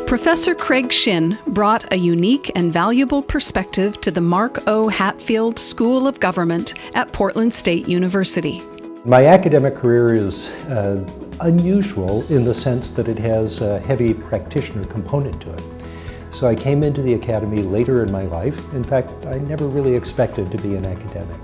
Professor Craig Shinn brought a unique and valuable perspective to the Mark O. Hatfield School of Government at Portland State University. My academic career is unusual in the sense that it has a heavy practitioner component to it. So I came into the academy later in my life. In fact, I never really expected to be an academic.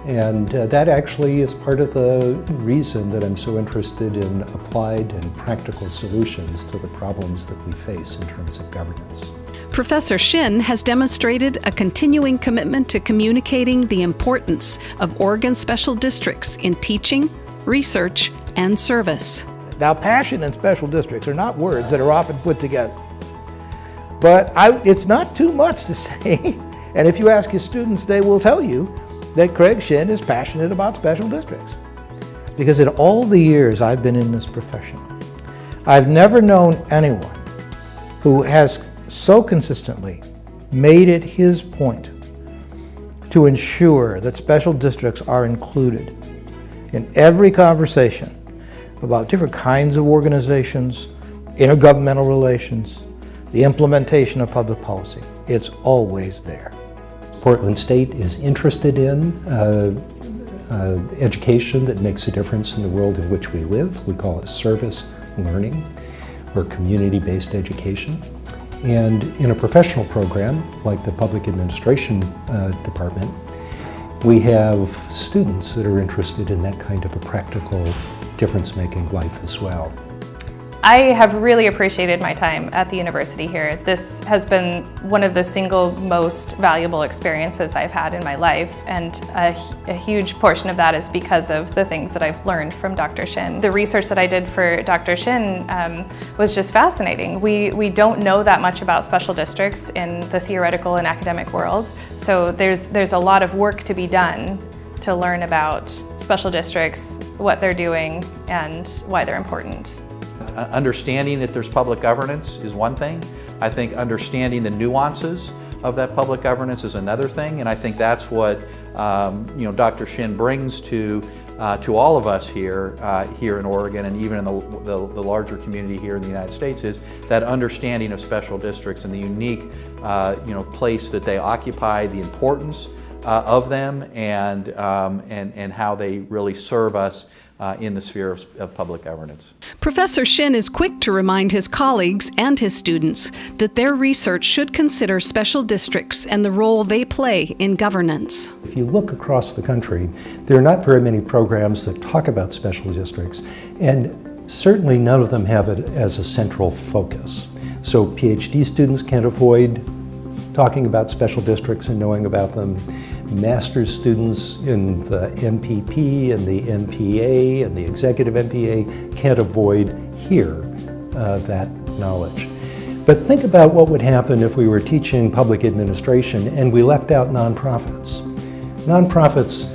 And that actually is part of the reason that I'm so interested in applied and practical solutions to the problems that we face in terms of governance. Professor Shinn has demonstrated a continuing commitment to communicating the importance of Oregon special districts in teaching, research, and service. Now, passion and special districts are not words that are often put together. But it's not too much to say, and if you ask his students, they will tell you that Craig Shinn is passionate about special districts. Because in all the years I've been in this profession, I've never known anyone who has so consistently made it his point to ensure that special districts are included in every conversation about different kinds of organizations, intergovernmental relations, the implementation of public policy. It's always there. Portland State is interested in education that makes a difference in the world in which we live. We call it service learning or community-based education. And in a professional program like the Public Administration Department, we have students that are interested in that kind of a practical difference-making life as well. I have really appreciated my time at the university here. This has been one of the single most valuable experiences I've had in my life, and a huge portion of that is because of the things that I've learned from Dr. Shinn. The research that I did for Dr. Shinn was just fascinating. We don't know that much about special districts in the theoretical and academic world, so there's a lot of work to be done to learn about special districts, what they're doing, and why they're important. Understanding that there's public governance is one thing. I think understanding the nuances of that public governance is another thing, and I think that's what Dr. Shinn brings to all of us here in Oregon, and even in the larger community here in the United States, is that understanding of special districts and the unique place that they occupy, the importance of them, and how they really serve us in the sphere of public governance. Professor Shinn is quick to remind his colleagues and his students that their research should consider special districts and the role they play in governance. If you look across the country, there are not very many programs that talk about special districts, and certainly none of them have it as a central focus. So PhD students can't avoid talking about special districts and knowing about them. Master's students in the MPP and the MPA and the executive MPA can't avoid that knowledge. But think about what would happen if we were teaching public administration and we left out nonprofits. Nonprofits,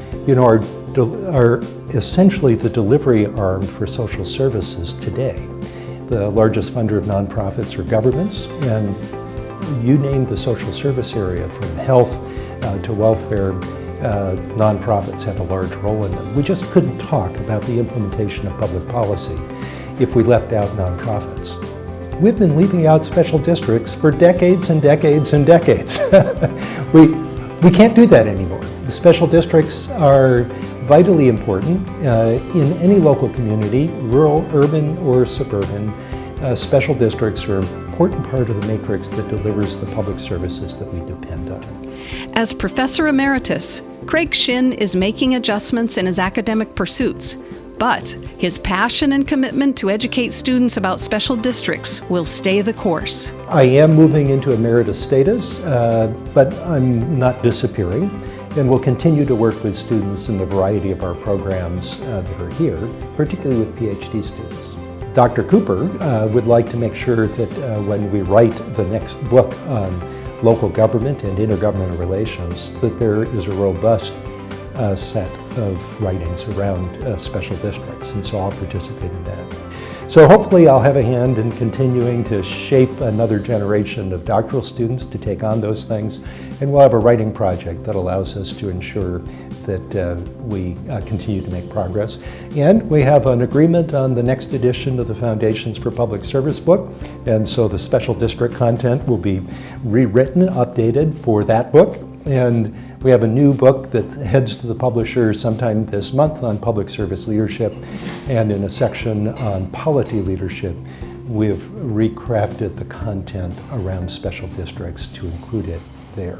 are essentially the delivery arm for social services today. The largest funder of nonprofits are governments, and you name the social service area, from health to welfare, nonprofits have a large role in them. We just couldn't talk about the implementation of public policy if we left out nonprofits. We've been leaving out special districts for decades and decades and decades. We can't do that anymore. The special districts are vitally important in any local community, rural, urban, or suburban. Special districts are an important part of the matrix that delivers the public services that we depend on. As Professor Emeritus, Craig Shinn is making adjustments in his academic pursuits, but his passion and commitment to educate students about special districts will stay the course. I am moving into emeritus status, but I'm not disappearing, and will continue to work with students in the variety of our programs that are here, particularly with PhD students. Dr. Cooper would like to make sure that when we write the next book on local government and intergovernmental relations, that there is a robust set of writings around special districts, and so I'll participate in that. So hopefully I'll have a hand in continuing to shape another generation of doctoral students to take on those things, and we'll have a writing project that allows us to ensure that we continue to make progress. And we have an agreement on the next edition of the Foundations for Public Service book, and so the special district content will be rewritten, updated for that book. And we have a new book that heads to the publisher sometime this month on public service leadership, and in a section on polity leadership, we've recrafted the content around special districts to include it there.